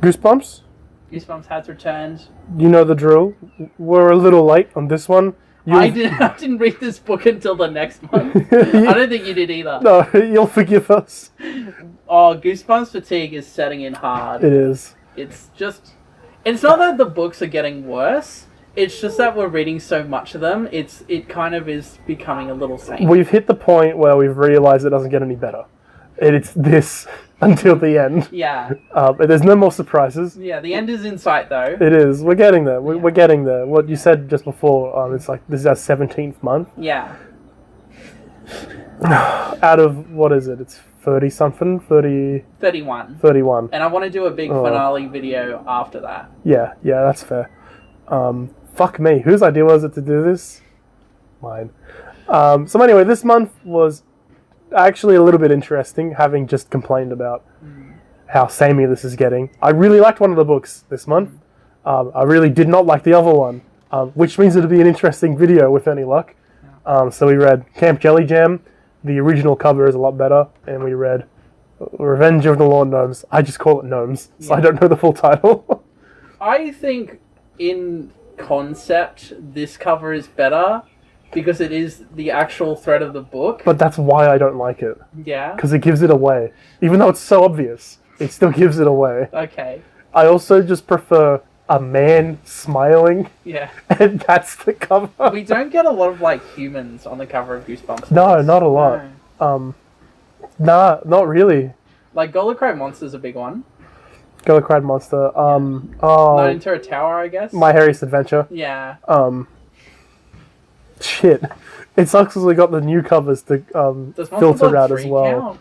Goosebumps? Goosebumps has returned. You know the drill. We're a little late on this one. I didn't read this book until the next month. I don't think you did either. No, you'll forgive us. Oh, Goosebumps fatigue is setting in hard. It is. It's not that the books are getting worse. It's just that we're reading so much of them. It kind of is becoming a little same. We've hit the point where we've realised it doesn't get any better. And it's this until the end. Yeah. There's no more surprises. Yeah, the end is in sight, though. It is. We're getting there. We're getting there. What you said just before, it's like this is our 17th month. Yeah. Out of, what is it? It's 30-something? 31. 31. And I want to do a big finale video after that. Yeah, that's fair. Fuck me. Whose idea was it to do this? Mine. So anyway, this month was actually a little bit interesting, having just complained about how samey this is getting. I really liked one of the books this month. I really did not like the other one, which means it'll be an interesting video with any luck. So we read Camp Jellyjam. The original cover is a lot better, and we read Revenge of the Lawn Gnomes. I just call it Gnomes, so I don't know the full title. I think in concept, this cover is better because it is the actual thread of the book. But that's why I don't like it. Yeah? Because it gives it away. Even though it's so obvious, it still gives it away. Okay. I also just prefer a man smiling. Yeah. And that's the cover. We don't get a lot of, like, humans on the cover of Goosebumps. No, not a lot. No. Nah, not really. Like, Golocry Monster's a big one. Golocry Monster. Night into a Tower, I guess. My Harriest Adventure. Yeah. Shit. It sucks because we got the new covers to filter out as well. Count?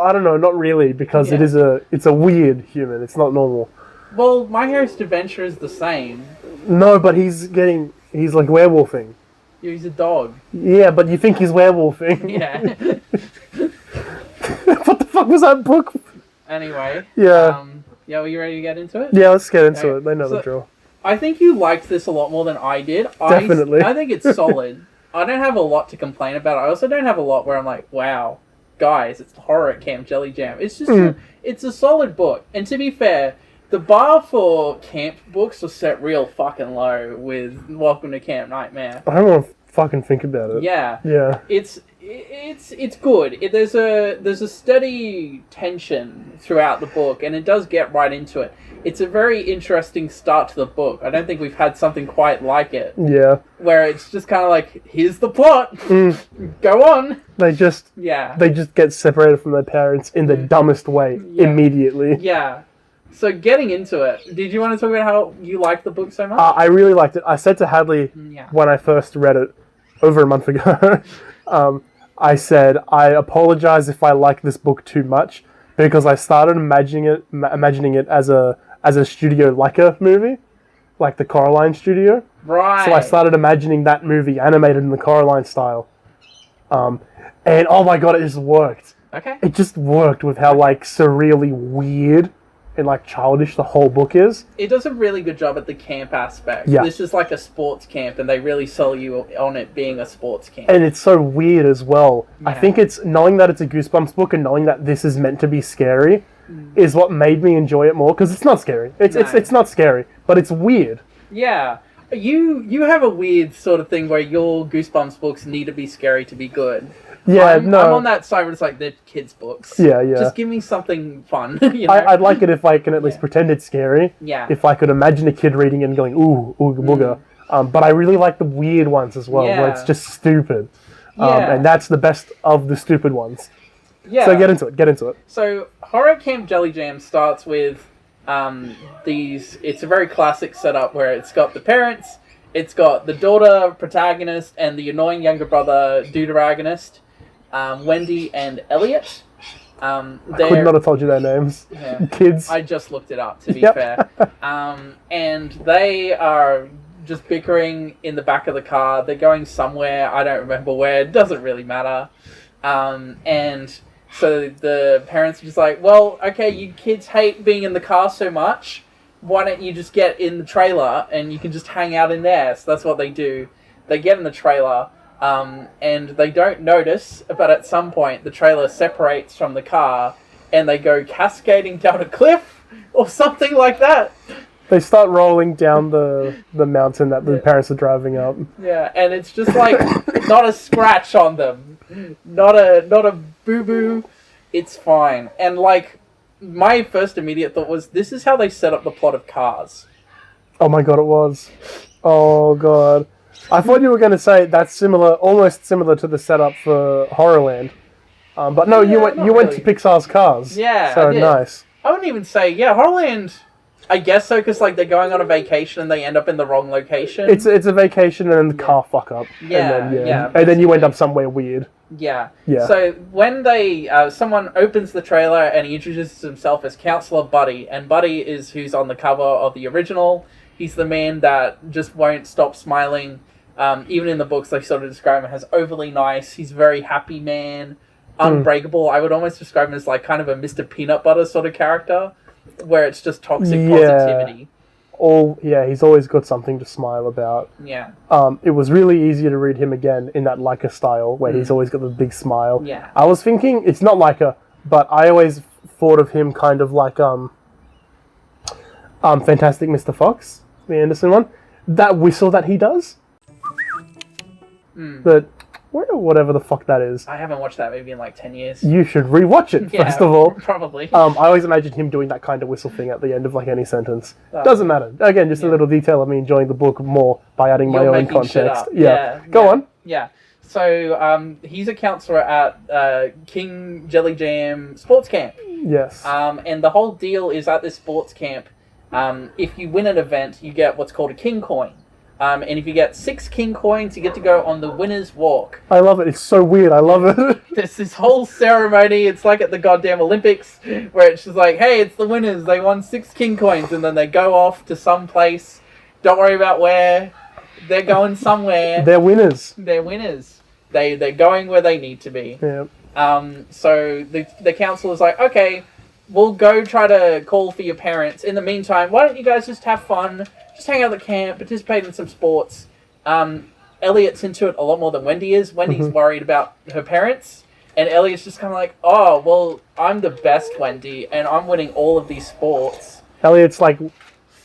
I don't know, not really, because it's a weird human. It's not normal. Well, My Harriest Adventure is the same. No, but he's like werewolfing. Yeah, he's a dog. Yeah, but you think he's werewolfing. Yeah. What the fuck was that book? Anyway. Yeah. Yeah, are you ready to get into it? Yeah, let's get into it. They know the drill. I think you liked this a lot more than I did. Definitely. I think it's solid. I don't have a lot to complain about. I also don't have a lot where I'm like, wow, guys, it's horror at Camp Jellyjam. It's just it's a solid book. And to be fair, the bar for camp books was set real fucking low with Welcome to Camp Nightmare. I don't want to fucking think about it. Yeah. Yeah. It's good. There's a steady tension throughout the book, and it does get right into it. It's a very interesting start to the book. I don't think we've had something quite like it. Yeah. Where it's just kind of like, here's the plot. Go on. They just get separated from their parents in the dumbest way immediately. Yeah. So getting into it, did you want to talk about how you liked the book so much? I really liked it. I said to Hadley when I first read it over a month ago, I said, I apologize if I like this book too much, because I started imagining it as a Studio Leica movie, like the Coraline studio. Right. So I started imagining that movie animated in the Coraline style. And oh my god, it just worked. Okay. It just worked with how like surreally weird and like childish the whole book is. It does a really good job at the camp aspect. Yeah. This is like a sports camp, and they really sell you on it being a sports camp. And it's so weird as well. Yeah. I think it's knowing that it's a Goosebumps book and knowing that this is meant to be scary is what made me enjoy it more, because it's not scary. It's not scary, but it's weird. Yeah. You have a weird sort of thing where your Goosebumps books need to be scary to be good. Yeah, I'm on that side where it's like, they're kids' books. Yeah. Just give me something fun. You know? I'd like it if I can at least pretend it's scary. Yeah. If I could imagine a kid reading it and going, ooh, ooga booga. But I really like the weird ones as well, where it's just stupid. And that's the best of the stupid ones. Yeah. So get into it. So Horror Camp Jellyjam starts with it's a very classic setup where it's got the parents, it's got the daughter protagonist, and the annoying younger brother deuteragonist, Wendy and Elliot. I could not have told you their names. Yeah. Kids. I just looked it up, to be fair. And they are just bickering in the back of the car. They're going somewhere, I don't remember where, it doesn't really matter. And so the parents are just like, well, okay, you kids hate being in the car so much, why don't you just get in the trailer and you can just hang out in there? So that's what they do. They get in the trailer, and they don't notice, but at some point the trailer separates from the car, and they go cascading down a cliff or something like that. They start rolling down the mountain that the parents are driving up. Yeah, and it's just like not a scratch on them, not a boo boo. It's fine. And like my first immediate thought was, this is how they set up the plot of Cars. Oh my god, it was. Oh god, I thought you were going to say that's similar, almost similar to the setup for Horrorland. But no, you went to Pixar's Cars. Yeah, so I did. Nice. I wouldn't even say Horrorland. I guess so, because like they're going on a vacation and they end up in the wrong location. It's a vacation and then the car fuck up. Yeah, and then you end up somewhere weird. Yeah. Yeah. So when they someone opens the trailer and he introduces himself as Counselor Buddy, and Buddy is who's on the cover of the original. He's the man that just won't stop smiling. Even in the books, they sort of describe him as overly nice. He's a very happy man, unbreakable. I would almost describe him as like kind of a Mr. Peanut Butter sort of character, where it's just toxic positivity. He's always got something to smile about. Yeah. It was really easy to read him again in that Leica style, where he's always got the big smile. Yeah. I was thinking, it's not Leica, but I always thought of him kind of like Fantastic Mr. Fox, the Anderson one. That whistle that he does. That, whatever the fuck that is. I haven't watched that movie in like 10 years. You should rewatch it, first of all. Probably. I always imagine him doing that kind of whistle thing at the end of like any sentence. Doesn't matter. Again, just a little detail of me enjoying the book more by adding my own context. Go on. Yeah. So he's a counselor at King Jellyjam sports camp. Yes. And the whole deal is at this sports camp, if you win an event, you get what's called a king coin. And if you get 6 king coins, you get to go on the winner's walk. I love it. It's so weird. I love it. There's this whole ceremony. It's like at the goddamn Olympics, where it's just like, hey, it's the winners. They won 6 king coins, and then they go off to some place. Don't worry about where. They're going somewhere. They're winners. They're winners. They're going where they need to be. Yeah. So the council is like, okay, we'll go try to call for your parents. In the meantime, why don't you guys just have fun? Just hang out at the camp, participate in some sports. Elliot's into it a lot more than Wendy is. Wendy's worried about her parents, and Elliot's just kind of like, oh, well, I'm the best, Wendy, and I'm winning all of these sports. Elliot's like,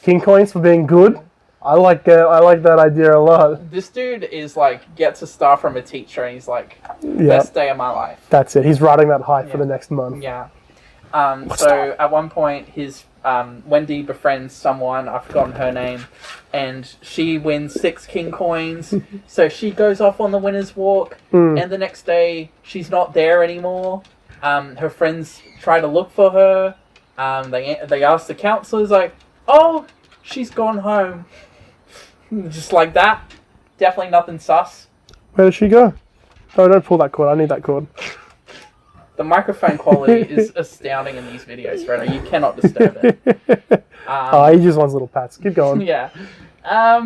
king coins for being good? I like that idea a lot. This dude is like, gets a star from a teacher, and he's like, best day of my life. That's it. He's riding that high for the next month. Yeah. So at one point, his Wendy befriends someone, I've forgotten her name, and she wins 6 king coins. So she goes off on the winner's walk, and the next day she's not there anymore. Her friends try to look for her. They ask the counselors, like, oh, she's gone home. Just like that. Definitely nothing sus. Where did she go? Oh, don't pull that cord. I need that cord. The microphone quality is astounding in these videos, Fredo. You cannot disturb it. He just wants little pats. Keep going. Yeah. I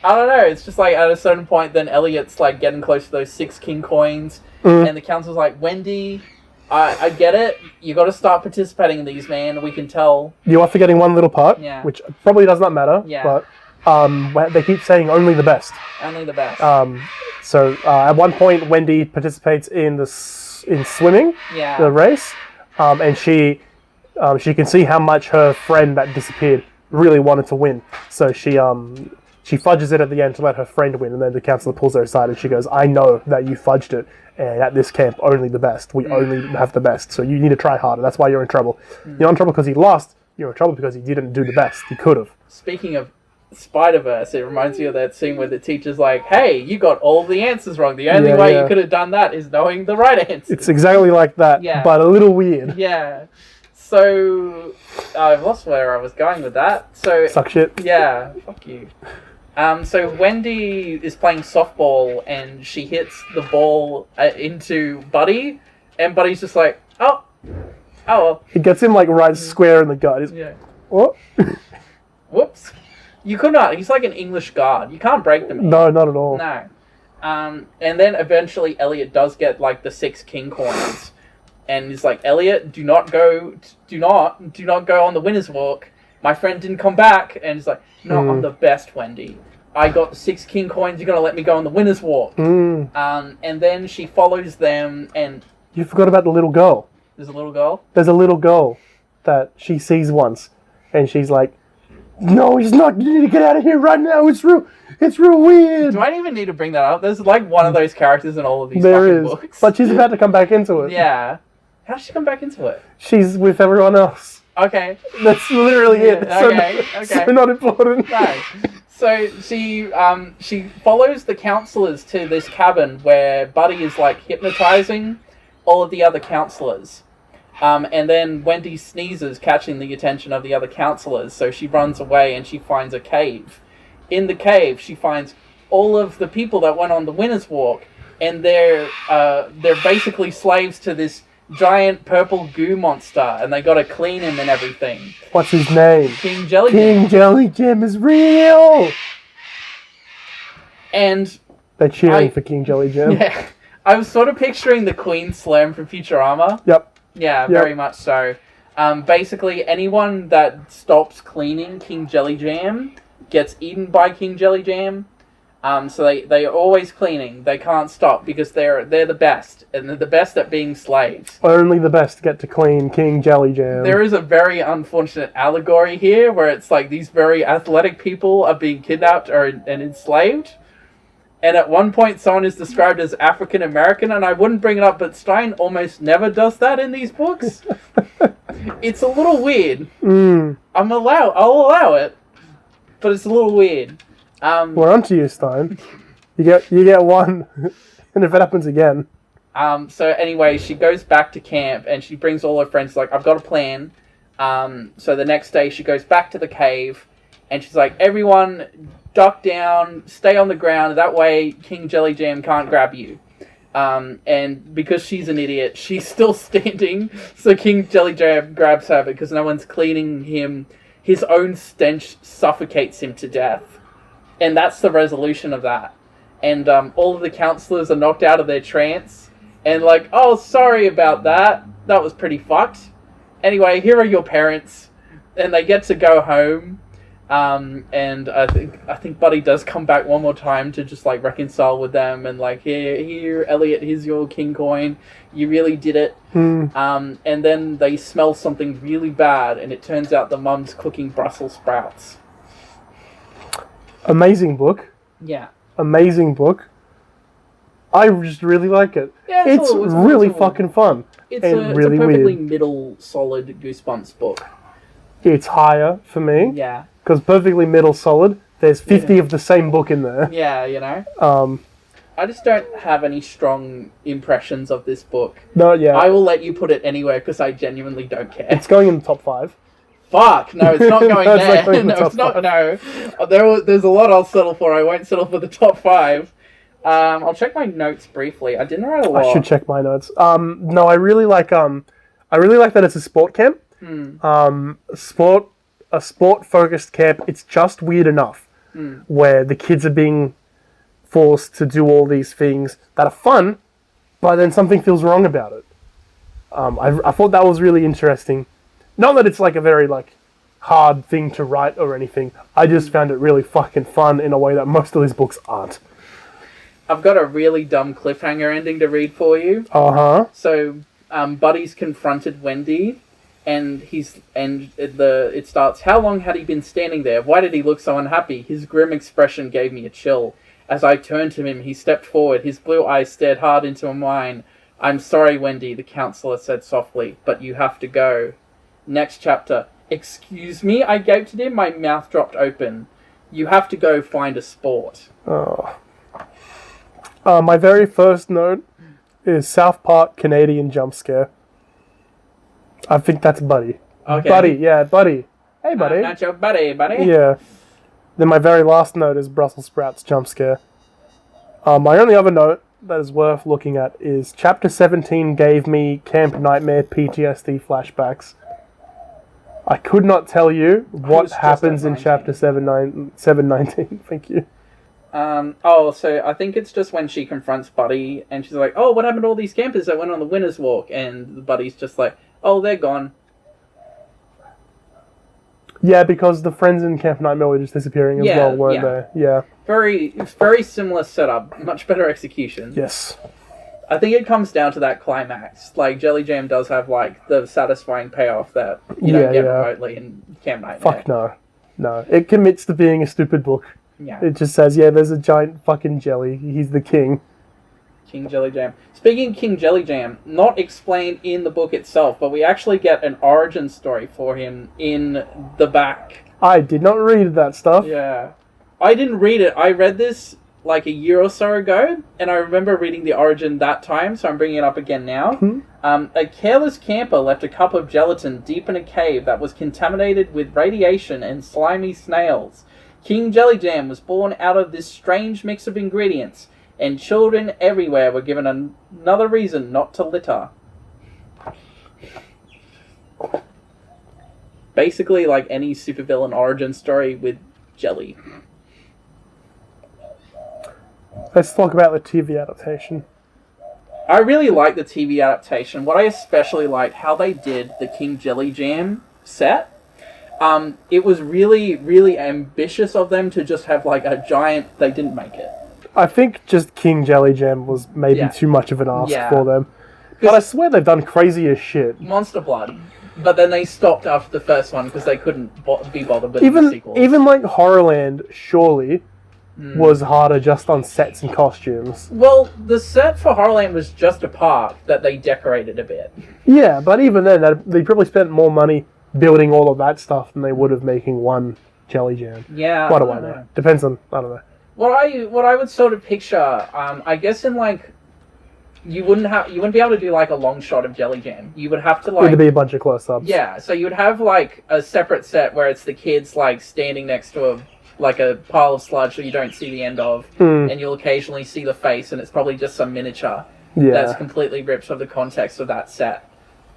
don't know. It's just like at a certain point, then Elliot's like getting close to those 6 king coins, and the council's like, Wendy, I get it. You got to start participating in these, man. We can tell. You are forgetting one little part, which probably does not matter. Yeah. But they keep saying only the best. Only the best. So at one point, Wendy participates in swimming, the race, and she can see how much her friend that disappeared really wanted to win. So she fudges it at the end to let her friend win, and then the counselor pulls her aside and she goes, I know that you fudged it, and at this camp, only the best. We only have the best, so you need to try harder. That's why you're in trouble. You're not in trouble because he lost, you're in trouble because he didn't do the best. He could have. Speaking of Spider-Verse, it reminds me of that scene where the teacher's like, hey, you got all the answers wrong. The only way you could have done that is knowing the right answer. It's exactly like that, but a little weird. Yeah. So, I've lost where I was going with that. So suck shit. Yeah, fuck you. So Wendy is playing softball and she hits the ball into Buddy, and Buddy's just like, oh well. It gets him like right square in the gut. He's, what? Whoops. You could not. He's like an English guard. You can't break them. No, not at all. No. And then eventually Elliot does get like the 6 king coins, and he's like, Elliot, do not go on the winner's walk. My friend didn't come back, and he's like, no, I'm the best, Wendy. I got the 6 king coins. You're gonna let me go on the winner's walk. And then she follows them, and you forgot about the little girl. There's a little girl? There's a little girl that she sees once, and she's like, "No, he's not. You need to get out of here right now. It's real weird." Do I even need to bring that up? There's like one of those characters in all of these There fucking is, books. but she's about to come back into it. Yeah. How does she come back into it? She's with everyone else. Okay. That's literally it. Okay. So not important. No. So she follows the counselors to this cabin where Buddy is like hypnotizing all of the other counselors. And then Wendy sneezes, catching the attention of the other counselors. So she runs away and she finds a cave. In the cave, she finds all of the people that went on the Winner's Walk, and they're basically slaves to this giant purple goo monster, and they gotta clean him and everything. What's his name? King Jellyjam. King Jellyjam is real! And they're cheering for King Jellyjam. Yeah. I was sort of picturing the Queen Slam from Futurama. Yep. Yeah, very much so. Basically, anyone that stops cleaning King Jellyjam gets eaten by King Jellyjam. So they are always cleaning. They can't stop because they're the best, and they're the best at being slaves. Only the best get to clean King Jellyjam. There is a very unfortunate allegory here where it's like these very athletic people are being kidnapped and enslaved. And at one point, someone is described as African American, and I wouldn't bring it up, but Stein almost never does that in these books. It's a little weird. I'll allow it, but it's a little weird. We're on to you, Stein. You get one, and if it happens again. So anyway, she goes back to camp, and she brings all her friends, like, I've got a plan. So the next day, she goes back to the cave, and she's like, everyone duck down, stay on the ground, that way King Jellyjam can't grab you. And because she's an idiot, she's still standing, so King Jellyjam grabs her because no one's cleaning him. His own stench suffocates him to death. And that's the resolution of that. And all of the counselors are knocked out of their trance. And like, oh, sorry about that. That was pretty fucked. Anyway, here are your parents. And they get to go home. And I think Buddy does come back one more time to just like reconcile with them. And like, here, Elliot, here's your king coin. You really did it. And then they smell something really bad. And it turns out the mum's cooking Brussels sprouts. Amazing book. Yeah. Amazing book. I just really like it. Yeah, it's really fucking fun. It's really a perfectly weird. middle, solid Goosebumps book. It's higher for me. Yeah. Because perfectly middle, solid. There's 50 of the same book in there. Yeah, you know. I just don't have any strong impressions of this book. No, yeah. I will let you put it anywhere because I genuinely don't care. It's going in the top 5. Fuck! No, it's not going It's there. not going in the No, top it's not. five. No. There's a lot I'll settle for. I won't settle for the top 5. I'll check my notes briefly. I didn't write a lot. I should check my notes. No, I really like that it's a sport camp. A sport focused camp. It's just weird enough where the kids are being forced to do all these things that are fun, but then something feels wrong about it. I thought that was really interesting. Not that it's like a very like hard thing to write or anything. I just found it really fucking fun in a way that most of these books aren't. I've got a really dumb cliffhanger ending to read for you. So, Buddy's confronted Wendy, and it starts. How long had he been standing there? Why did he look so unhappy? His grim expression gave me a chill. As I turned to him, he stepped forward. His blue eyes stared hard into mine. I'm sorry, Wendy, the counselor said softly, but you have to go. Next chapter. Excuse me, I gaped at him, my mouth dropped open. You have to go find a sport. My very first note is South Park Canadian jump scare. I think that's Buddy. Okay. Buddy, yeah, Buddy. Hey, Buddy. Not your buddy. Yeah. Then my very last note is Brussels sprouts jump scare. My only other note that is worth looking at is Chapter 17 gave me Camp Nightmare PTSD flashbacks. I could not tell you what happens in Chapter 719. Thank you. So I think it's just when she confronts Buddy, and she's like, oh, what happened to all these campers that went on the Winner's Walk? And Buddy's just like, oh, they're gone. Yeah, because the friends in Camp Nightmare were just disappearing as well, weren't they? Yeah. Very, very similar setup. Much better execution. Yes. I think it comes down to that climax. Like, Jellyjam does have, like, the satisfying payoff that you don't get remotely in Camp Nightmare. Fuck no. No. It commits to being a stupid book. Yeah. It just says, yeah, there's a giant fucking jelly. He's the king. King Jellyjam. Speaking of King Jellyjam, not explained in the book itself, but we actually get an origin story for him in the back. I did not read that stuff. Yeah. I didn't read it. I read this like a year or so ago, and I remember reading the origin that time, so I'm bringing it up again now. A careless camper left a cup of gelatin deep in a cave that was contaminated with radiation and slimy snails. King Jellyjam was born out of this strange mix of ingredients, and children everywhere were given another reason not to litter. Basically, like any supervillain origin story with jelly. Let's talk about the TV adaptation. I really like the TV adaptation. What I especially liked, how they did the King Jellyjam set. It was really, really ambitious of them to just have like a giant... They didn't make it. I think just King Jellyjam was maybe too much of an ask for them. But I swear they've done crazy as shit. Monster Blood. But then they stopped after the first one because they couldn't be bothered with the sequels. Even like Horrorland, surely, was harder just on sets and costumes. Well, the set for Horrorland was just a park that they decorated a bit. Yeah, but even then, they probably spent more money building all of that stuff than they would have making one Jellyjam. Yeah. What do I know? Depends on, I don't know. What I would sort of picture, I guess in like, you wouldn't be able to do like a long shot of Jellyjam. You would have to like... It'd be a bunch of close-ups. Yeah, so you would have like a separate set where it's the kids like standing next to a pile of sludge that you don't see the end of, and you'll occasionally see the face, and it's probably just some miniature that's completely ripped from the context of that set.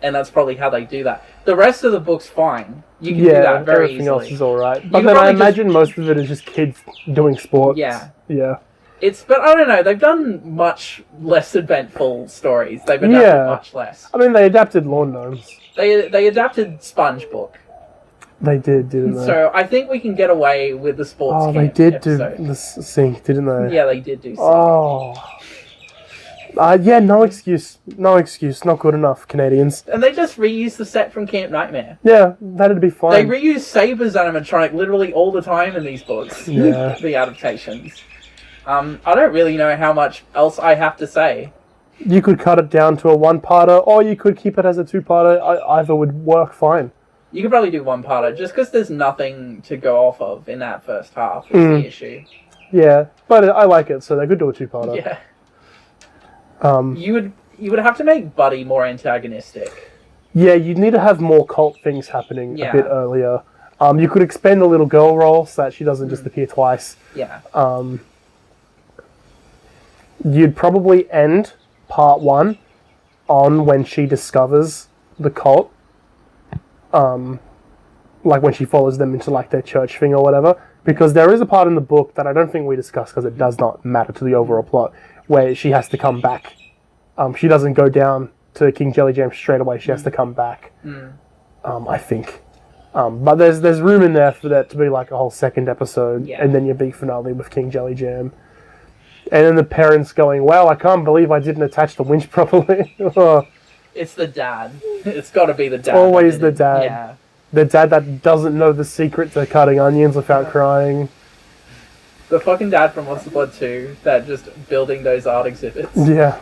And that's probably how they do that. The rest of the book's fine. You can do that very everything easily. Else is alright. But then I imagine most of it is just kids doing sports. Yeah. Yeah. But I don't know, they've done much less eventful stories. They've adapted much less. I mean, they adapted Lawn Gnomes. They adapted Sponge Book. They did, didn't they? So I think we can get away with the sports camp they did episode. do the sync, didn't they? Yeah, they did do sync. Oh. No excuse. No excuse. Not good enough, Canadians. And they just reused the set from Camp Nightmare. Yeah, that'd be fine. They reuse Saber's animatronic literally all the time in these books. Yeah. The adaptations. I don't really know how much else I have to say. You could cut it down to a one-parter, or you could keep it as a two-parter. Either would work fine. You could probably do one-parter, just because there's nothing to go off of in that first half is the issue. Yeah, but I like it, so they could do a two-parter. Yeah. You would have to make Buddy more antagonistic. Yeah, you'd need to have more cult things happening a bit earlier. You could expand the little girl role so that she doesn't just appear twice. Yeah. You'd probably end part 1 on when she discovers the cult. Like when she follows them into like their church thing or whatever. Because there is a part in the book that I don't think we discussed because it does not matter to the overall plot, where she has to come back. She doesn't go down to King Jellyjam straight away. She has to come back. I think. But there's room in there for that to be like a whole second episode, and then your big finale with King Jellyjam. And then the parents going, "Wow, I can't believe I didn't attach the winch properly." It's the dad. It's got to be the dad. Always the dad. Yeah. The dad that doesn't know the secret to cutting onions without crying. The fucking dad from Monster Blood 2 that just building those art exhibits. Yeah.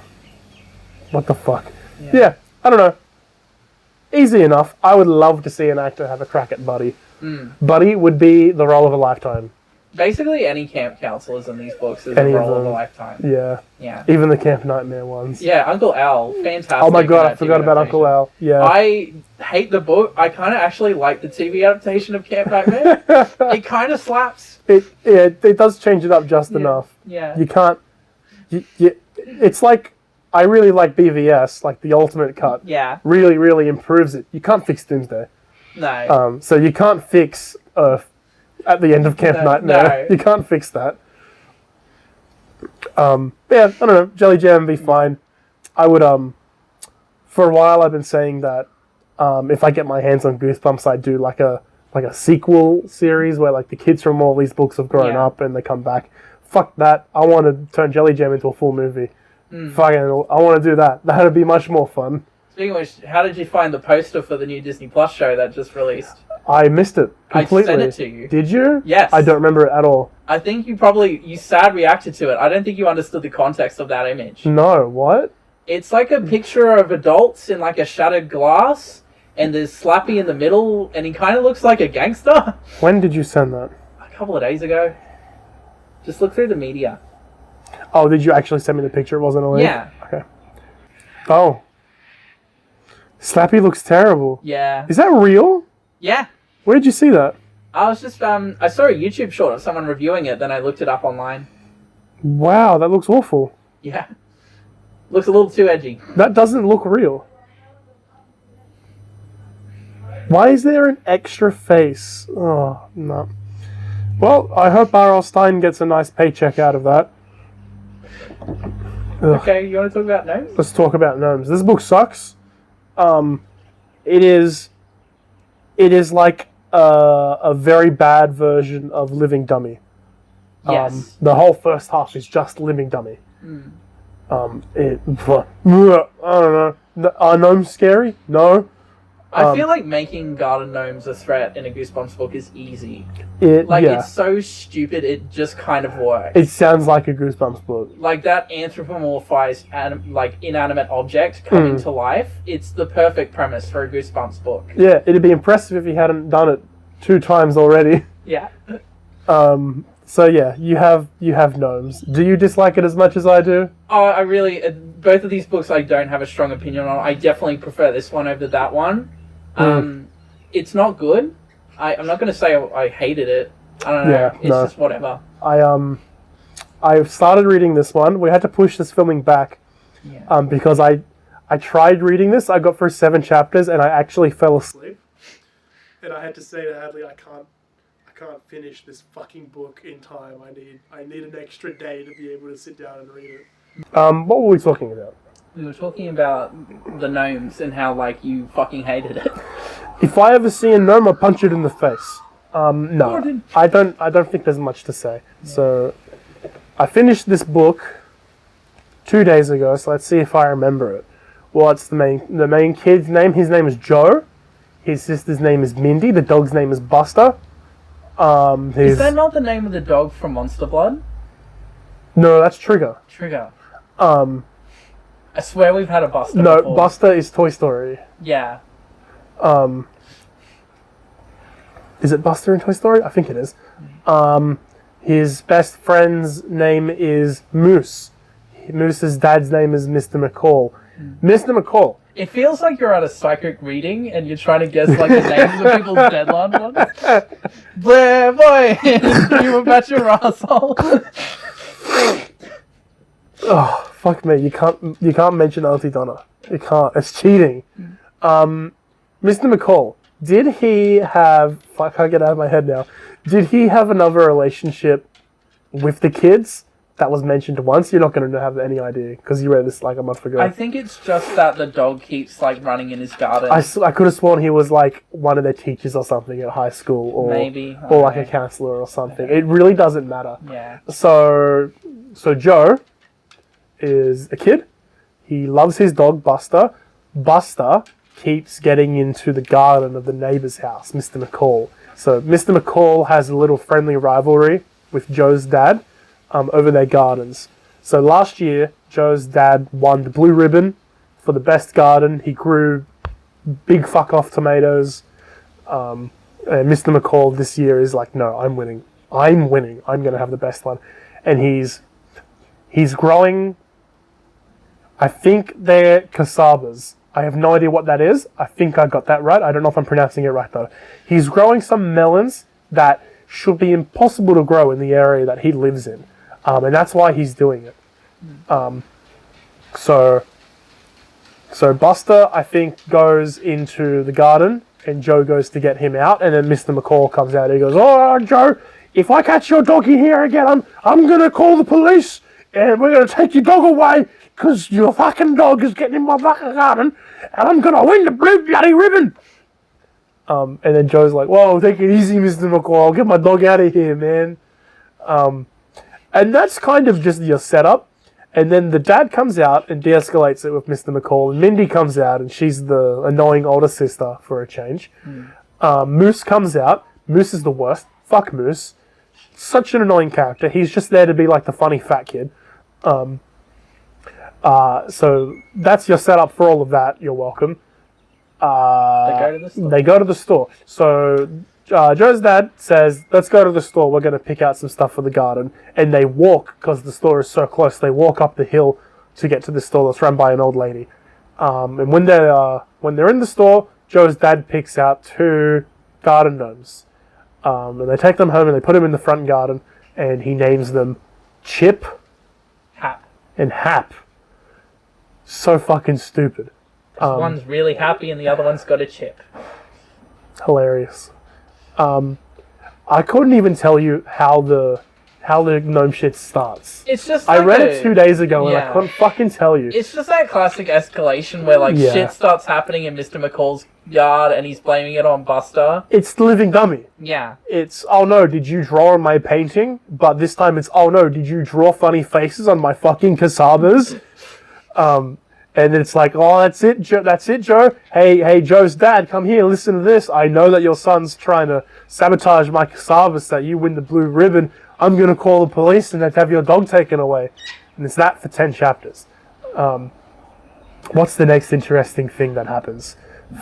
What the fuck? Yeah, I don't know. Easy enough. I would love to see an actor have a crack at Buddy. Buddy would be the role of a lifetime. Basically, any camp counselors in these books is a role of a lifetime. Yeah. Yeah. Even the Camp Nightmare ones. Yeah, Uncle Al, fantastic. Oh my god, I forgot about Uncle Al. Yeah. I hate the book. I kind of actually like the TV adaptation of Camp Nightmare. It kind of slaps. It does change it up just enough. Yeah. You can't... it's like... I really like BVS, like the Ultimate Cut. Yeah. Really, really improves it. You can't fix Doomsday. No. So you can't fix Earth at the end of Camp Nightmare. No. You can't fix that. Yeah, I don't know. Jellyjam would be fine. I would, for a while I've been saying that if I get my hands on Goosebumps, I'd do like a sequel series where like the kids from all these books have grown up and they come back. Fuck that. I want to turn Jellyjam into a full movie. Fucking, I want to do that. That'd be much more fun. Speaking of which, how did you find the poster for the new Disney Plus show that just released? I missed it completely. I sent it to you. Did you? Yes. I don't remember it at all. I think you sad reacted to it. I don't think you understood the context of that image. No, what? It's like a picture of adults in like a shattered glass, and there's Slappy in the middle, and he kind of looks like a gangster. When did you send that? A couple of days ago. Just look through the media. Oh, did you actually send me the picture? It wasn't a link? Yeah. Okay. Oh. Slappy looks terrible. Yeah. Is that real? Yeah. Where did you see that? I was just, I saw a YouTube short of someone reviewing it, then I looked it up online. Wow, that looks awful. Yeah. Looks a little too edgy. That doesn't look real. Why is there an extra face? Oh, no. Well, I hope R.L. Stein gets a nice paycheck out of that. Ugh. Okay, you want to talk about Gnomes? Let's talk about Gnomes. This book sucks. It is like a very bad version of Living Dummy. Yes. The whole first half is just Living Dummy. I don't know. Are gnomes scary? No. I feel like making garden gnomes a threat in a Goosebumps book is easy. It's so stupid, it just kind of works. It sounds like a Goosebumps book. Like that anthropomorphized, inanimate object coming to life, it's the perfect premise for a Goosebumps book. Yeah, it'd be impressive if he hadn't done it 2 times already. Yeah. So yeah, you have gnomes. Do you dislike it as much as I do? Oh, I really... both of these books I don't have a strong opinion on. I definitely prefer this one over that one. It's not good. I'm not going to say I hated it. I don't know. Yeah, it's just whatever. I've started reading this one. We had to push this filming back because I tried reading this. I got through 7 chapters and I actually fell asleep. And I had to say to Hadley, I can't finish this fucking book in time. I need an extra day to be able to sit down and read it. What were we talking about? We were talking about the gnomes and how, you fucking hated it. If I ever see a gnome, I'll punch it in the face. No. I don't think there's much to say. Yeah. So, I finished this book 2 days ago, so let's see if I remember it. What's the main kid's name? His name is Joe. His sister's name is Mindy. The dog's name is Buster. Is that not the name of the dog from Monster Blood? No, that's Trigger. Trigger. I swear we've had a Buster before. Buster is Toy Story. Yeah. Is it Buster in Toy Story? I think it is. His best friend's name is Moose. Moose's dad's name is Mr. McCall. Mr. McCall. It feels like you're at a psychic reading and you're trying to guess the names of people's dead loved ones. Blair boy, you were about your asshole. Oh, fuck me! You can't mention Auntie Donna. You can't. It's cheating. Mr. McCall. Did he have? I can't get out of my head now. Did he have another relationship with the kids that was mentioned once? You're not going to have any idea because you read this a month ago. I think it's just that the dog keeps running in his garden. I could have sworn he was one of their teachers or something at high school, or maybe, or a counselor or something. Okay. It really doesn't matter. Yeah. So Joe is a kid. He loves his dog Buster. Buster keeps getting into the garden of the neighbor's house, Mr. McCall. So Mr. McCall has a little friendly rivalry with Joe's dad over their gardens. So last year, Joe's dad won the blue ribbon for the best garden. He grew big fuck off tomatoes. And Mr. McCall this year is like, no, I'm winning. I'm going to have the best one. And he's growing, I think they're casabas. I have no idea what that is. I think I got that right. I don't know if I'm pronouncing it right though. He's growing some melons that should be impossible to grow in the area that he lives in. And that's why he's doing it. So Buster, I think, goes into the garden and Joe goes to get him out, and then Mr. McCall comes out and he goes, "Oh, Joe, if I catch your dog in here again, I'm going to call the police and we're going to take your dog away because your fucking dog is getting in my fucking garden and I'm going to win the blue bloody ribbon." And then Joe's like, "Whoa, take it easy, Mr. McCall. I'll get my dog out of here, man." And that's kind of just your setup. And then the dad comes out and de-escalates it with Mr. McCall. And Mindy comes out, and she's the annoying older sister for a change. Moose comes out. Moose is the worst. Fuck Moose. Such an annoying character. He's just there to be like the funny fat kid. So that's your setup for all of that. You're welcome. They go to the store. So Joe's dad says, let's go to the store. We're going to pick out some stuff for the garden. And they walk, because the store is so close, they walk up the hill to get to the store that's run by an old lady. And when they're in the store, Joe's dad picks out 2 garden gnomes. And they take them home and they put them in the front garden. And he names them Chip, Hap, and Hap. So fucking stupid. One's really happy and the other one's got a chip. Hilarious. I couldn't even tell you how the gnome shit starts. It's just I read it 2 days ago and I couldn't fucking tell you. It's just that classic escalation where like shit starts happening in Mr. McCall's yard and he's blaming it on Buster. It's the living dummy. Yeah. It's, oh no, did you draw on my painting? But this time it's, oh no, did you draw funny faces on my fucking casabas? And it's like, oh, that's it, Joe. Hey, Joe's dad, come here, listen to this. I know that your son's trying to sabotage my casabas so that you win the blue ribbon. I'm going to call the police and have your dog taken away. And it's that for 10 chapters. What's the next interesting thing that happens?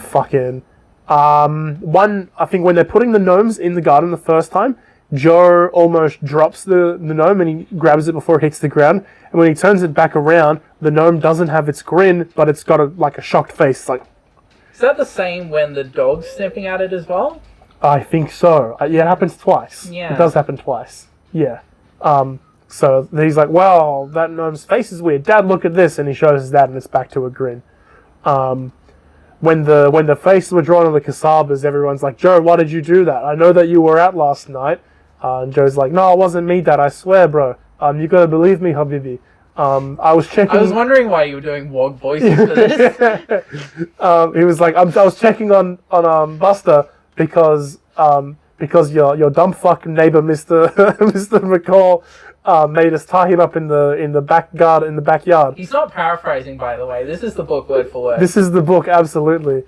Fucking... I think when they're putting the gnomes in the garden the first time, Joe almost drops the gnome and he grabs it before it hits the ground. And when he turns it back around, the gnome doesn't have its grin, but it's got a shocked face. It's like, is that the same when the dog's sniffing at it as well? I think so. Yeah, it happens twice. Yeah. It does happen twice. Yeah. So he's like, well, that gnome's face is weird. Dad, look at this. And he shows his dad and it's back to a grin. When the faces were drawn on the casabas, everyone's like, Joe, why did you do that? I know that you were out last night. And Joe's like, no, it wasn't me, Dad. I swear, bro. You gotta believe me, Habibi. I was checking... I was wondering why you were doing wog voices for this. He was like, I was checking on Buster because your dumb fucking neighbor, Mr. Mr. McCall, made us tie him up in the backyard. He's not paraphrasing, by the way. This is the book word for word. This is the book, absolutely.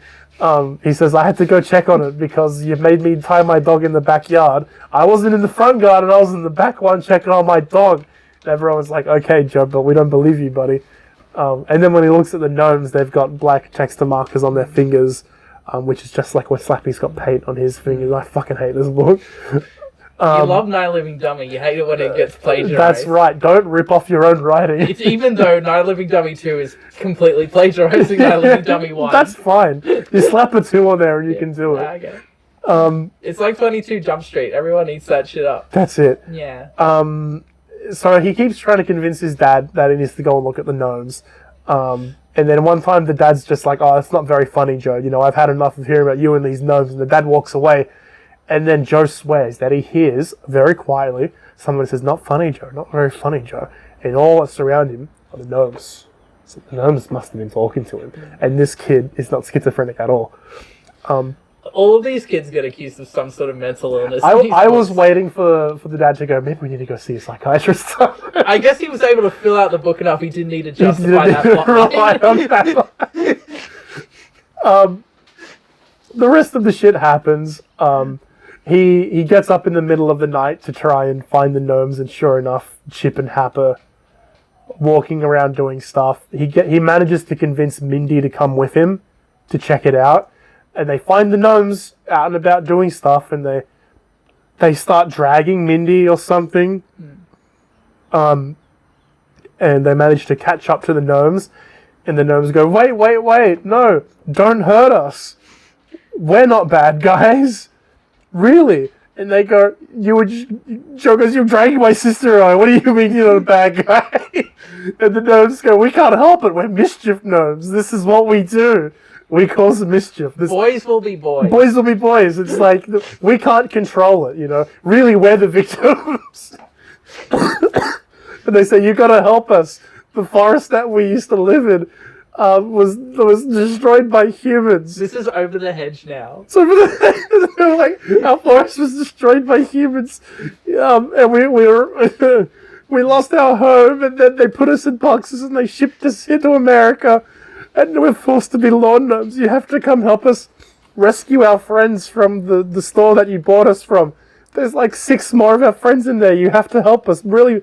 He says, I had to go check on it because you made me tie my dog in the backyard. I wasn't in the front garden, I was in the back one checking on my dog. And everyone's like, okay, Joe, but we don't believe you, buddy. And then when he looks at the gnomes, they've got black texture markers on their fingers, which is just like where Slappy's got paint on his fingers. I fucking hate this book. You love Night Living Dummy. You hate it when it gets plagiarized. That's right. Don't rip off your own writing. It's even though Night Living Dummy 2 is completely plagiarizing Night Living Dummy 1. That's fine. You slap a 2 on there and you can do it. I get it. It's like 22 Jump Street. Everyone eats that shit up. That's it. Yeah. So he keeps trying to convince his dad that he needs to go and look at the gnomes. And then one time the dad's just like, oh, that's not very funny, Joe. You know, I've had enough of hearing about you and these gnomes. And the dad walks away. And then Joe swears that he hears, very quietly, someone says, not funny, Joe, not very funny, Joe. And all that's around him are the gnomes. So the gnomes must have been talking to him. And this kid is not schizophrenic at all. All of these kids get accused of some sort of mental illness. I was waiting for the dad to go, maybe we need to go see a psychiatrist. I guess he was able to fill out the book enough. He didn't need to justify that plot. The rest of the shit happens. He gets up in the middle of the night to try and find the gnomes, and sure enough, Chip and Hap are walking around doing stuff. He manages to convince Mindy to come with him to check it out, and they find the gnomes out and about doing stuff, and they start dragging Mindy or something. And they manage to catch up to the gnomes, and the gnomes go, wait, no, don't hurt us. We're not bad guys. Really? And they go, Joe goes, you're dragging my sister away. What do you mean you're not a bad guy? And the gnomes go, we can't help it. We're mischief gnomes. This is what we do. We cause mischief. Boys will be boys. Boys will be boys. It's like, we can't control it, you know. Really, we're the victims. And they say, you gotta help us. The forest that we used to live in was destroyed by humans. This is over the hedge now. So like our forest was destroyed by humans, and we were We lost our home, and then they put us in boxes and they shipped us here to America, and we're forced to be lawn gnomes. You have to come help us rescue our friends from the store that you bought us from. There's like 6 more of our friends in there. You have to help us. Really,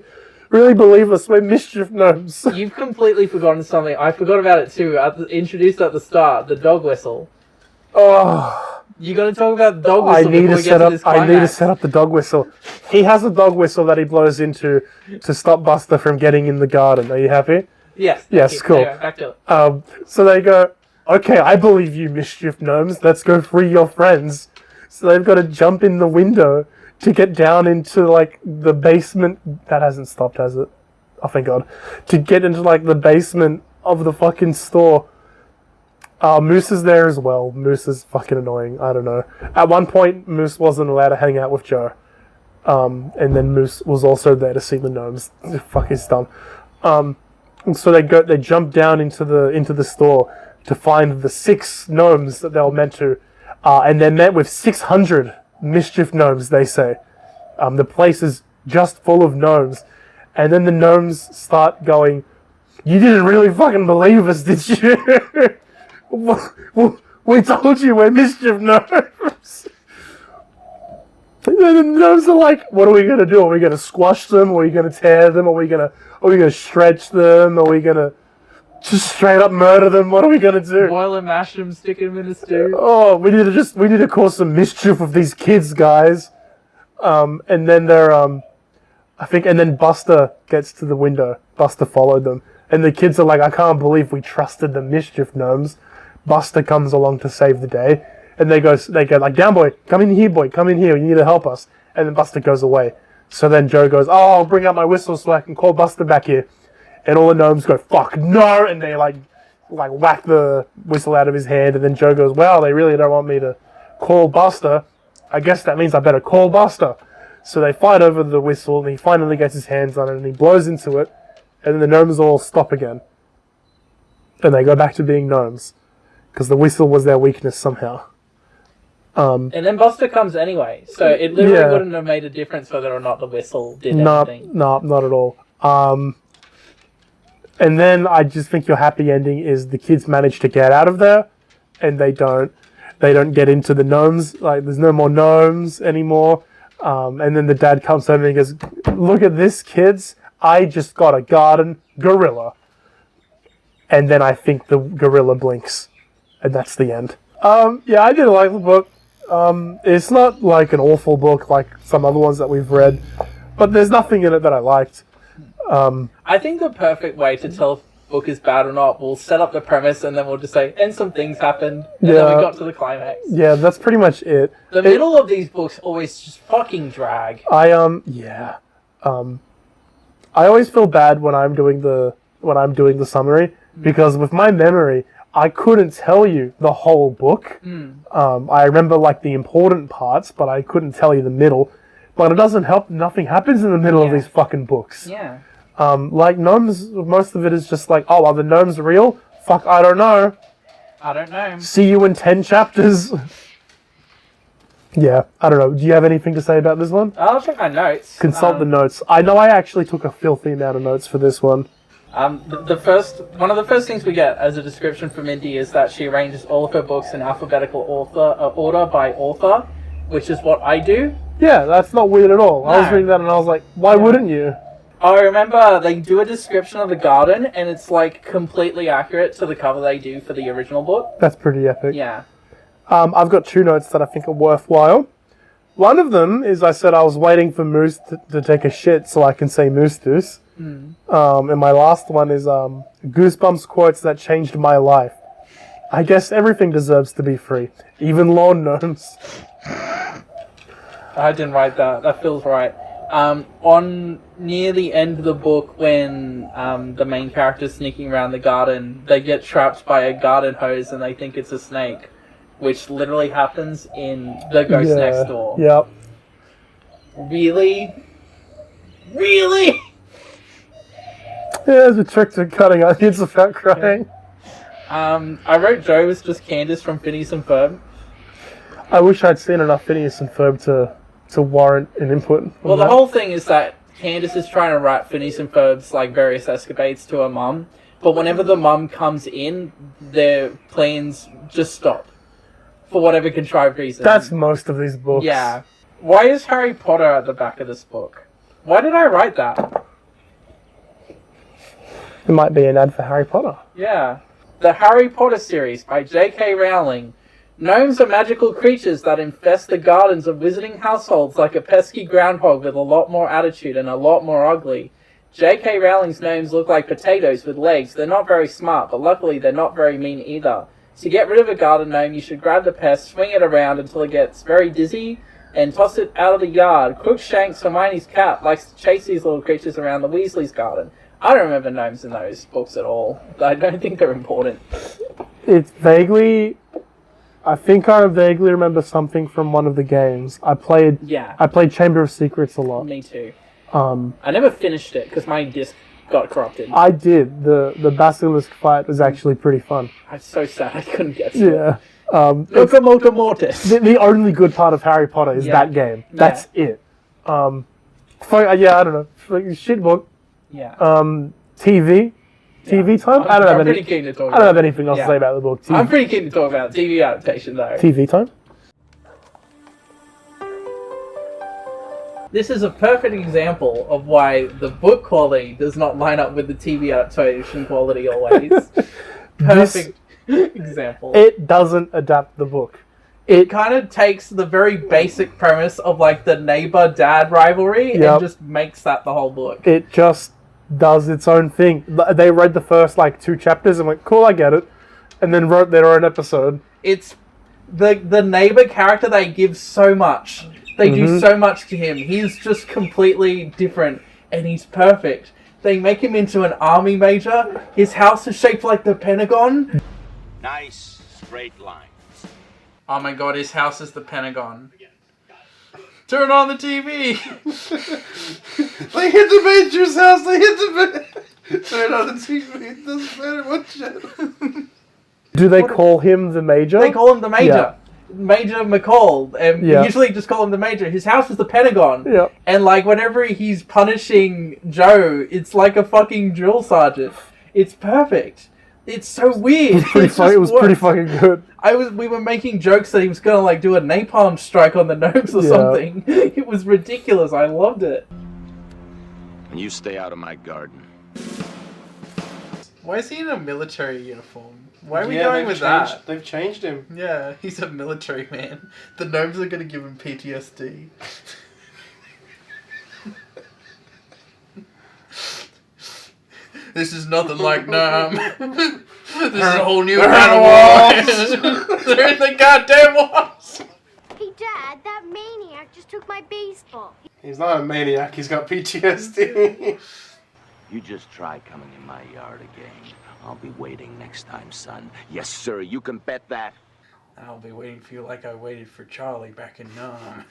really believe us. We're mischief gnomes. You've completely forgotten something. I forgot about it too. Introduced at the start, the dog whistle. Oh... You got to talk about the dog whistle. I need to set up the dog whistle. He has a dog whistle that he blows into to stop Buster from getting in the garden. Are you happy? Yes. Yes, cool. Anyway, back to it. So they go, okay, I believe you, mischief gnomes. Let's go free your friends. So they've got to jump in the window to get down into like the basement. That hasn't stopped, has it? Oh, thank God. To get into like the basement of the fucking store. Moose is there as well. Moose is fucking annoying. I don't know. At one point, Moose wasn't allowed to hang out with Joe. And then Moose was also there to see the gnomes. Fuck, he's dumb. And so they jump down into the store to find the 6 gnomes that they were meant to. And they're met with 600 mischief gnomes, they say. The place is just full of gnomes. And then the gnomes start going, "You didn't really fucking believe us, did you?" We told you we're mischief gnomes. And then the gnomes are like, "What are we gonna do? Are we gonna squash them? Are we gonna tear them? Are we gonna stretch them? Are we gonna just straight up murder them? What are we gonna do? Boil and mash them, stick them in a stew." Oh, we need to cause some mischief with these kids, guys. And then and then Buster gets to the window. Buster followed them, and the kids are like, "I can't believe we trusted the mischief gnomes." Buster comes along to save the day, and they go like, "Down, boy, come in here, boy, come in here. You need to help us." And then Buster goes away. So then Joe goes, "Oh, I'll bring out my whistle so I can call Buster back here." And all the gnomes go, "Fuck no!" And they like whack the whistle out of his hand. And then Joe goes, "Well, they really don't want me to call Buster. I guess that means I better call Buster." So they fight over the whistle, and he finally gets his hands on it, and he blows into it, and then the gnomes all stop again. And they go back to being gnomes. Because the whistle was their weakness somehow. And then Buster comes anyway, so it literally wouldn't have made a difference whether or not the whistle did anything. No, not at all. And then I just think your happy ending is the kids manage to get out of there, and they don't get into the gnomes. Like, there's no more gnomes anymore. And then the dad comes home and he goes, "Look at this, kids. I just got a garden gorilla." And then I think the gorilla blinks. And that's the end. Yeah, I did like the book. It's not like an awful book like some other ones that we've read, but there's nothing in it that I liked. I think the perfect way to tell if a book is bad or not, we'll set up the premise and then we'll just say, "And some things happened," and then we got to the climax. Yeah, that's pretty much it. The middle of these books always just fucking drag. I always feel bad when I'm doing the summary, because with my memory, I couldn't tell you the whole book. I remember like the important parts, but I couldn't tell you the middle. But it doesn't help. Nothing happens in the middle of these fucking books. Yeah. Like Gnomes, most of it is just like, "Oh, are the gnomes real? Fuck, I don't know. I don't know. See you in 10 chapters. Yeah, I don't know. Do you have anything to say about this one? I'll check my notes. Consult the notes. I know I actually took a filthy amount of notes for this one. One of the first things we get as a description from Mindy is that she arranges all of her books in alphabetical order by author, which is what I do. Yeah, that's not weird at all. No. I was reading that and I was like, why wouldn't you? I remember they do a description of the garden and it's like completely accurate to the cover they do for the original book. That's pretty epic. Yeah. I've got 2 notes that I think are worthwhile. One of them is I said I was waiting for Moose to take a shit so I can say Moose Deuce. And my last one is Goosebumps quotes that changed my life. I guess everything deserves to be free, even lawn gnomes. I didn't write that. That feels right. On near the end of the book, when the main character's sneaking around the garden, they get trapped by a garden hose and they think it's a snake, which literally happens in The Ghost Next Door. Yep. Really? Really? Yeah, there's a trick to cutting onions without crying. I wrote Joe was just Candace from Phineas and Ferb. I wish I'd seen enough Phineas and Ferb to warrant an input. Well, the whole thing is that Candace is trying to write Phineas and Ferb's like various escapades to her mum, but whenever the mum comes in, their plans just stop for whatever contrived reason. That's most of these books. Yeah. Why is Harry Potter at the back of this book? Why did I write that? It might be an ad for Harry Potter. Yeah. The Harry Potter series by J.K. Rowling. Gnomes are magical creatures that infest the gardens of visiting households like a pesky groundhog with a lot more attitude and a lot more ugly. J.K. Rowling's gnomes look like potatoes with legs. They're not very smart, but luckily they're not very mean either. To get rid of a garden gnome, you should grab the pest, swing it around until it gets very dizzy, and toss it out of the yard. Crookshanks, Hermione's cat, likes to chase these little creatures around the Weasley's garden. I don't remember gnomes in those books at all. I don't think they're important. It's vaguely... I think I vaguely remember something from one of the games. I played Chamber of Secrets a lot. Me too. I never finished it because my disc got corrupted. I did. The basilisk fight was actually pretty fun. I'm so sad I couldn't get to it. Yeah. Locomotor Mortis. The only good part of Harry Potter is that game. That's it. I don't know. Like, shit book. Yeah. TV time? I don't have anything else to say about the book. I'm pretty keen to talk about TV adaptation though. TV time? This is a perfect example of why the book quality does not line up with the TV adaptation quality always. Perfect example. It doesn't adapt the book. It kind of takes the very basic premise of like the neighbor-dad rivalry and just makes that the whole book. It just does its own thing. They read the first like 2 chapters and went, cool, I get it. And then wrote their own episode. It's the neighbor character, they give so much. They do so much to him. He's just completely different and he's perfect. They make him into an army major. His house is shaped like the Pentagon. Nice straight lines. Oh my god, his house is the Pentagon. Turn on the TV! They hit the Major's house, they hit the Turn on the TV, it doesn't matter what shit. Do they call him the Major? They call him the Major. Yeah. Major McCall. Usually just call him the Major. His house is the Pentagon. Yeah. And like whenever he's punishing Joe, it's like a fucking drill sergeant. It's perfect. It's so weird. It was pretty fucking good. We were making jokes that he was gonna like do a napalm strike on the Gnomes or something. It was ridiculous. I loved it. And you stay out of my garden. Why is he in a military uniform? Why are we going with that? They've changed him. Yeah, he's a military man. The Gnomes are gonna give him PTSD. This is nothing like Nam. This is a whole new kind of walls. They're in the goddamn walls. Hey, Dad, that maniac just took my baseball. He's not a maniac. He's got PTSD. You just try coming in my yard again. I'll be waiting next time, son. Yes, sir. You can bet that. I'll be waiting for you like I waited for Charlie back in Nam.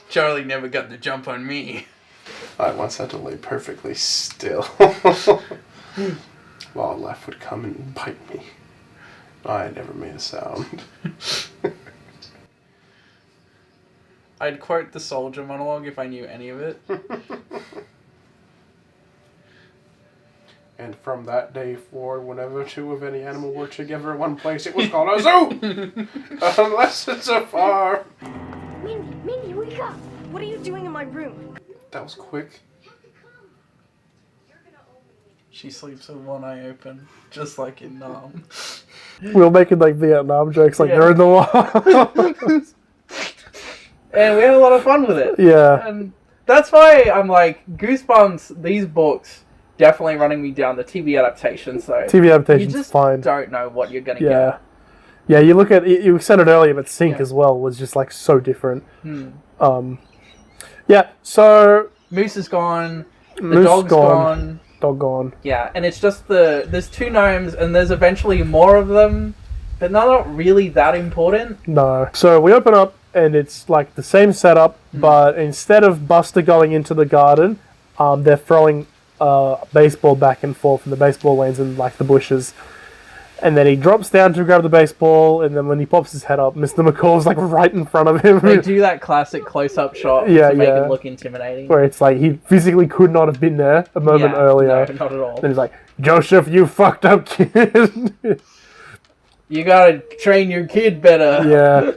Charlie never got the jump on me. I once had to lay perfectly still. Wildlife would come and bite me. I never made a sound. I'd quote the soldier monologue if I knew any of it. And from that day forward, whenever 2 of any animal were together in one place, it was called a zoo! Unless it's a farm. Mindy, wake up! What are you doing in my room? That was quick. She sleeps with one eye open, just like in Nam. We were making like Vietnam jokes like they're in the war. And we had a lot of fun with it. Yeah. And that's why I'm like, Goosebumps, these books, definitely running me down the TV adaptation. So TV adaptation's you just fine. Don't know what you're going to get. Yeah, you look at, you said it earlier, but Sync as well was just like so different. Yeah, so... Moose is gone. The dog's gone. Dog gone. Yeah, and it's just there's 2 gnomes, and there's eventually more of them, but they're not really that important. No. So we open up, and it's like the same setup, but instead of Buster going into the garden, they're throwing baseball back and forth in the baseball lanes and like the bushes. And then he drops down to grab the baseball, and then when he pops his head up, Mr. McCall's like right in front of him. They do that classic close-up shot to make him look intimidating. Where it's like he physically could not have been there a moment earlier. No, not at all. And he's like, Joseph, you fucked up kid. You gotta train your kid better. Yeah.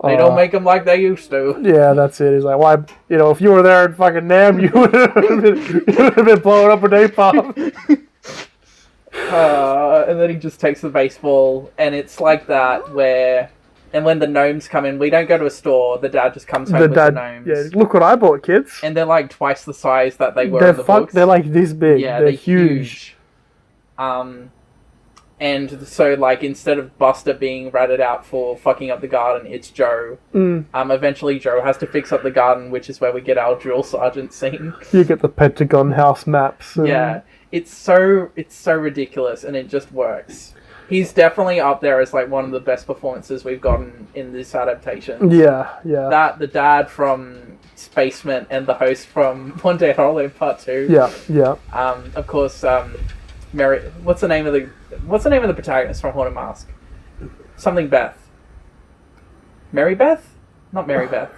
They don't make them like they used to. Yeah, that's it. He's like, why, if you were there in fucking Nam, you would have been blowing up a napalm. And then he just takes the baseball, and it's like that where... And when the gnomes come in, we don't go to a store, the dad just comes home with the gnomes. Yeah, look what I bought, kids. And they're like twice the size that they were in the books. They're like this big. Yeah, they're huge. And so, like, instead of Buster being ratted out for fucking up the garden, it's Joe. Eventually Joe has to fix up the garden, which is where we get our drill sergeant scene. You get the Pentagon house maps. Yeah. It's so ridiculous, and it just works. He's definitely up there as, like, one of the best performances we've gotten in this adaptation. Yeah. The dad from Spaceman and the host from One Day at Holiday Part 2. Yeah. Of course, Mary... What's the name of the protagonist from Haunted Mask? Something Beth. Mary Beth? Not Mary Beth.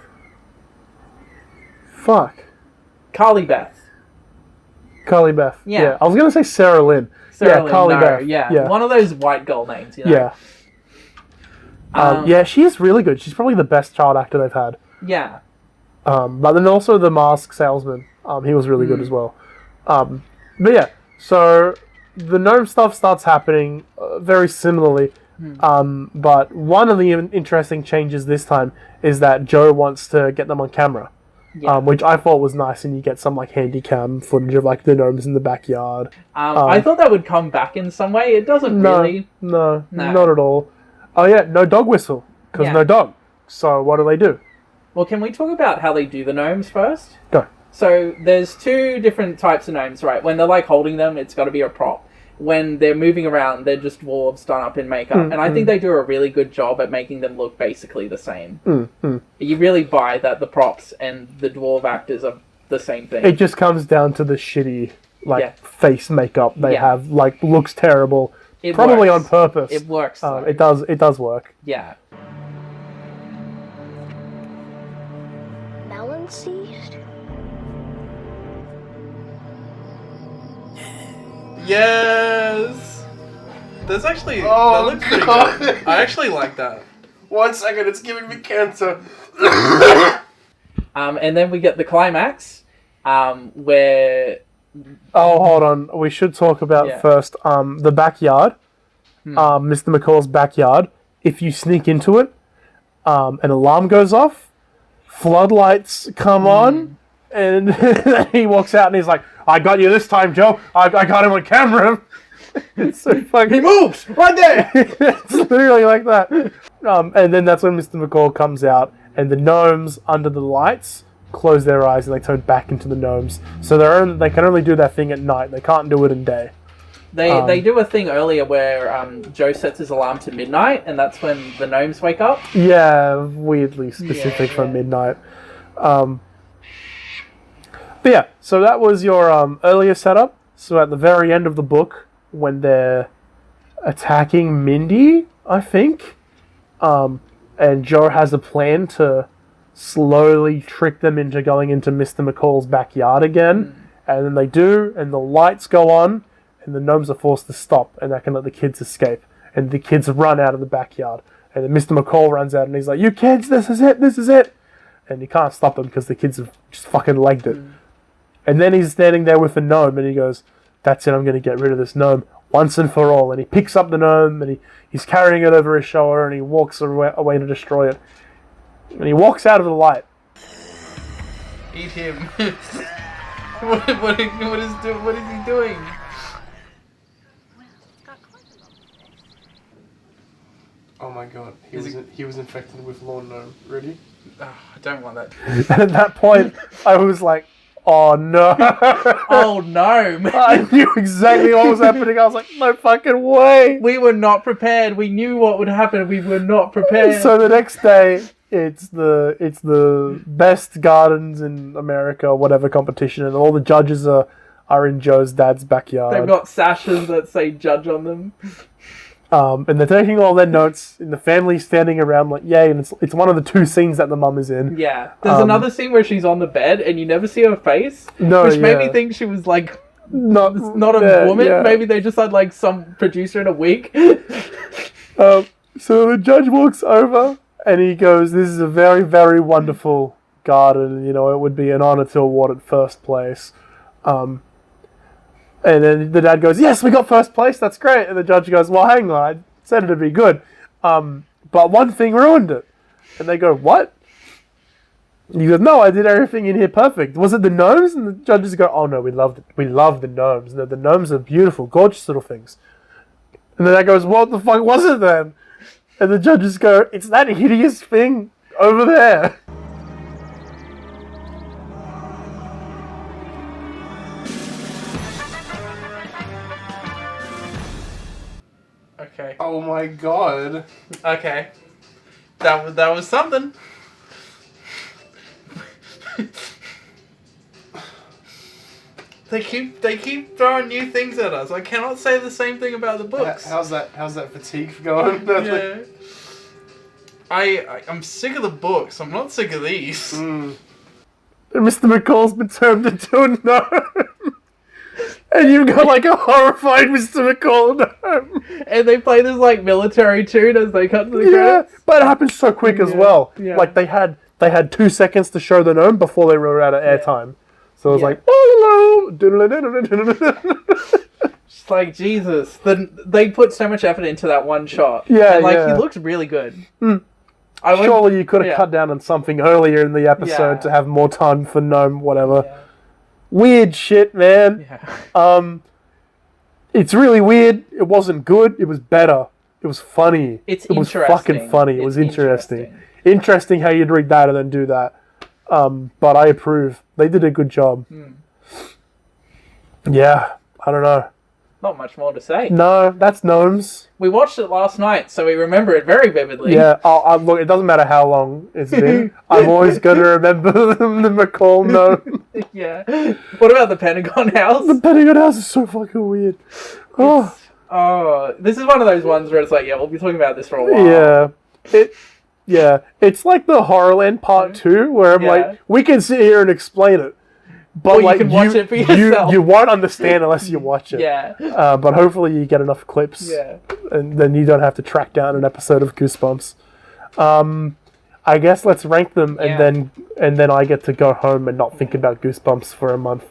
Fuck. Carly Beth. Yeah. I was going to say Sarah Lynn. Lynn, Carly Beth. Yeah. One of those white girl names, you know? Yeah. She's really good. She's probably the best child actor they've had. Yeah. But then also the Mask salesman. He was really good as well. But yeah, so the gnome stuff starts happening very similarly. But one of the interesting changes this time is that Joe wants to get them on camera. Yeah. Which I thought was nice, and you get some like handy cam footage of like the gnomes in the backyard. I thought that would come back in some way. It doesn't really. No, not at all. Oh yeah, no dog whistle because no dog. So what do? Well, can we talk about how they do the gnomes first? Go. So there's two different types of gnomes, right? When they're like holding them, it's got to be a prop. When they're moving around, they're just dwarves done up in makeup. And I think they do a really good job at making them look basically the same. You really buy that the props and the dwarf actors are the same thing. It just comes down to the shitty face makeup they have. Like, looks terrible. It probably works. On purpose. It works. It does work. Yeah. Melon seized? Yes! That's actually... Oh, that looks pretty God. good. I actually like that. 1 second, it's giving me cancer. And then we get the climax, where... Oh, hold on. We should talk about first the backyard. Mr. McCall's backyard. If you sneak into it, an alarm goes off, floodlights come on, and he walks out and he's like, I got you this time, Joe. I got him on camera. It's so fucking... He moves! Right there! It's literally like that. And then that's when Mr. McCall comes out, and the gnomes under the lights close their eyes and they turn back into the gnomes. So they can only do that thing at night. They can't do it in day. They do a thing earlier where Joe sets his alarm to midnight, and that's when the gnomes wake up. Yeah, weirdly specific for midnight. But yeah, so that was your earlier setup. So at the very end of the book, when they're attacking Mindy, I think, and Joe has a plan to slowly trick them into going into Mr. McCall's backyard again, and then they do, and the lights go on, and the gnomes are forced to stop, and they can let the kids escape, and the kids run out of the backyard, and then Mr. McCall runs out, and he's like, "You kids, this is it," and he can't stop them because the kids have just fucking legged it. And then he's standing there with the gnome, and he goes, "That's it, I'm going to get rid of this gnome once and for all." And he picks up the gnome, and he's carrying it over his shoulder, and he walks away to destroy it. And he walks out of the light. Eat him. What is he doing? Oh my god, he was infected with lawn gnome. Really? Oh, I don't want that. And at that point, I was like, oh no. Oh no. I knew exactly what was happening. I was like, no fucking way. We were not prepared. We knew what would happen. We were not prepared. So the next day, it's the best gardens in America, whatever competition, and all the judges are in Joe's dad's backyard. They've got sashes that say judge on them. And they're taking all their notes, and the family's standing around like, yay, and it's one of the 2 scenes that the mum is in. Yeah. There's another scene where she's on the bed and you never see her face, which made me think she was like not a woman. Yeah. Maybe they just had like some producer in a wig. So the judge walks over and he goes, "This is a very, very wonderful garden. You know, it would be an honor to award it first place." And then the dad goes, "Yes, we got first place. That's great." And the judge goes, "Well, hang on. I said it'd be good. But one thing ruined it." And they go, "What?" And he goes, "No, I did everything in here perfect. Was it the gnomes?" And the judges go, "Oh no, we loved it. We love the gnomes. The gnomes are beautiful, gorgeous little things." And the dad goes, "What the fuck was it then?" And the judges go, "It's that hideous thing over there." Okay. Oh my god. Okay. That was something. They keep throwing new things at us. I cannot say the same thing about the books. How's that fatigue going? Yeah. I'm sick of the books. I'm not sick of these. And Mr. McCall's been turned into a gnome. And you've got like a horrified Mr. McCall gnome. And they play this like military tune as they cut to the credits. But it happens so quick as well. Yeah. Like they had 2 seconds to show the gnome before they were out of airtime. So it was like, it's like, Jesus. They put so much effort into that one shot. Yeah, and he looked really good. Surely you could have cut down on something earlier in the episode to have more time for gnome, whatever. Yeah. Weird shit, man. Yeah. It's really weird. It wasn't good. It was better. It was funny. It was fucking funny. It was interesting. Interesting how you'd read that and then do that. But I approve. They did a good job. Yeah, I don't know. Not much more to say. No, that's Gnomes. We watched it last night, so we remember it very vividly. Yeah, look, it doesn't matter how long it's been. I'm always going to remember the McCall gnome. Yeah. What about the Pentagon House? The Pentagon House is so fucking weird. This is one of those ones where it's like, yeah, we'll be talking about this for a while. Yeah. It's like the Horrorland Part 2, where I'm like, we can sit here and explain it. But you can watch it for yourself. You won't understand unless you watch it. Yeah. But hopefully you get enough clips. Yeah. And then you don't have to track down an episode of Goosebumps. I guess let's rank them, and then I get to go home and not think about Goosebumps for a month.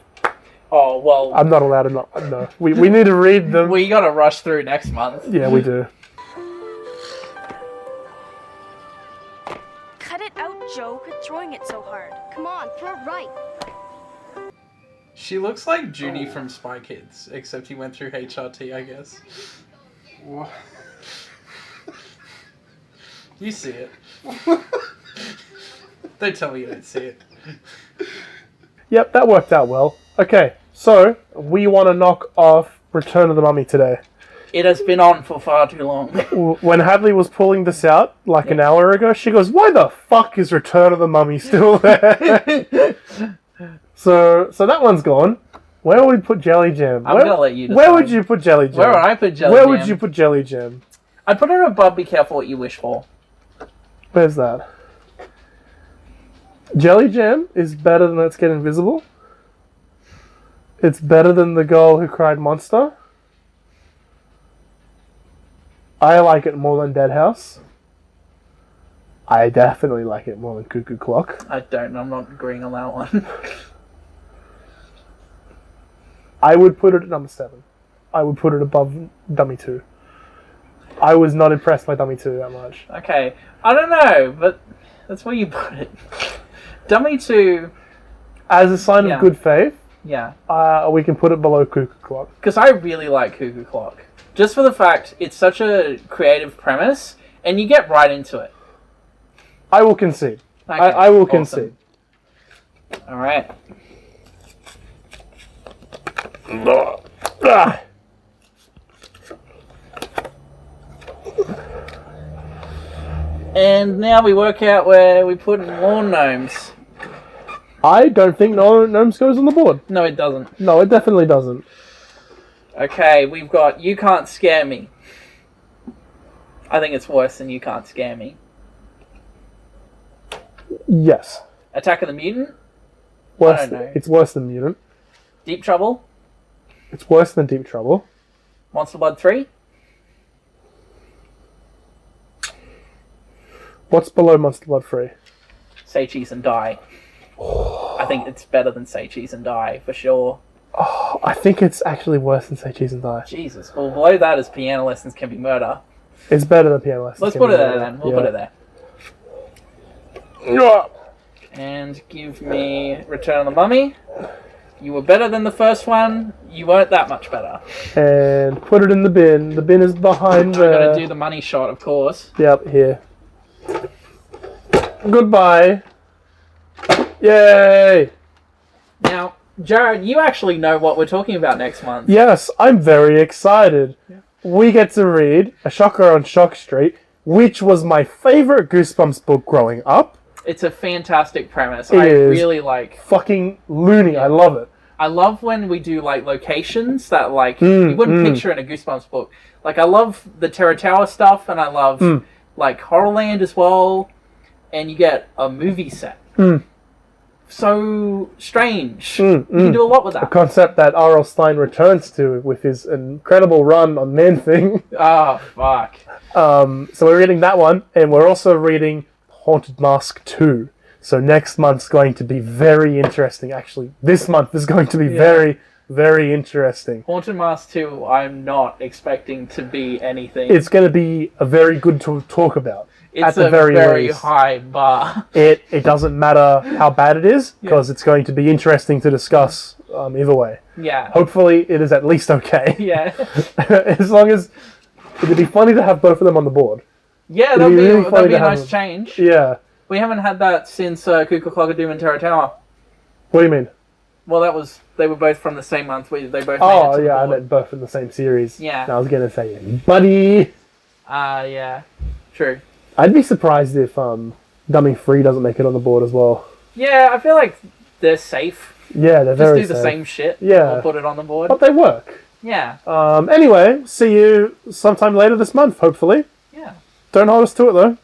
Oh, well... I'm not allowed to not... No. We need to read them. We gotta rush through next month. Yeah, we do. Cut it out, Joe. Quit throwing it so hard. Come on, throw it right. She looks like Junie from Spy Kids, except he went through HRT, I guess. What? You see it. Don't tell me you don't see it. Yep, that worked out well. Okay, so we want to knock off Return of the Mummy today. It has been on for far too long. When Hadley was pulling this out, like an hour ago, she goes, "Why the fuck is Return of the Mummy still there?" So that one's gone. Where would we put Jellyjam? I'm gonna let you decide. Where would you put Jellyjam? Where would I put Jellyjam? Where would you put Jellyjam? I'd put it above Be Careful What You Wish For. Where's that? Jellyjam is better than Let's Get Invisible. It's better than The Girl Who Cried Monster. I like it more than Dead House. I definitely like it more than Cuckoo Clock. I don't. I'm not agreeing on that one. I would put it at number 7. I would put it above Dummy 2. I was not impressed by Dummy 2 that much. Okay. I don't know, but that's where you put it. Dummy 2... As a sign of good faith, we can put it below Cuckoo Clock. Because I really like Cuckoo Clock. Just for the fact it's such a creative premise, and you get right into it. I will concede. Okay, I will concede. Alright. And now we work out where we put more gnomes. I don't think Gnomes goes on the board. No, it doesn't. No, it definitely doesn't. Okay, we've got You Can't Scare Me. I think it's worse than You Can't Scare Me. Yes. Attack of the Mutant? Worse, I don't know. It's worse than Mutant. Deep Trouble? It's worse than Deep Trouble. Monster Blood 3? What's below Monster Blood 3? Say Cheese and Die. I think it's better than Say Cheese and Die, for sure. Oh, I think it's actually worse than Say Cheese and Die. Jesus. Well, below that is Piano Lessons Can Be Murder. It's better than Piano Lessons. Let's put it there then. We'll put it there. Yeah. And give me Return of the Mummy. You were better than the first one. You weren't that much better. And put it in the bin. The bin is behind I there. gotta do the money shot, of course. Yep, here. Goodbye. Yay! Now, Jared, you actually know what we're talking about next month. Yes, I'm very excited. Yeah. We get to read A Shocker on Shock Street, which was my favorite Goosebumps book growing up. It's a fantastic premise. It I is really like. Fucking loony. Yeah. I love it. I love when we do like locations that like you wouldn't picture in a Goosebumps book. Like I love the Terror Tower stuff, and I love like Horrorland as well. And you get a movie set. So strange. You can do a lot with that. A concept that R.L. Stine returns to with his incredible run on Man-Thing. Oh, fuck. So we're reading that one, and we're also reading Haunted Mask 2. So next month's going to be very interesting. Actually, this month is going to be very, very interesting. Haunted Mask 2, I'm not expecting to be anything. It's going to be a very good to talk about. It's at the a very least. high bar. It doesn't matter how bad it is, because it's going to be interesting to discuss either way. Yeah. Hopefully it is at least okay. Yeah. As long as... It'd be funny to have both of them on the board. Yeah, that'd be a nice change. Yeah. We haven't had that since Cuckoo Clock of Doom and Terror Tower. What do you mean? Well, they were both from the same month. They both made it to the I board. meant both in the same series. Yeah. And I was going to say, buddy! Yeah. True. I'd be surprised if Dummy Free doesn't make it on the board as well. Yeah, I feel like they're safe. Yeah, they're very safe. Just do the same shit. Yeah. Or put it on the board. But they work. Yeah. Anyway, see you sometime later this month, hopefully. Yeah. Don't hold us to it, though.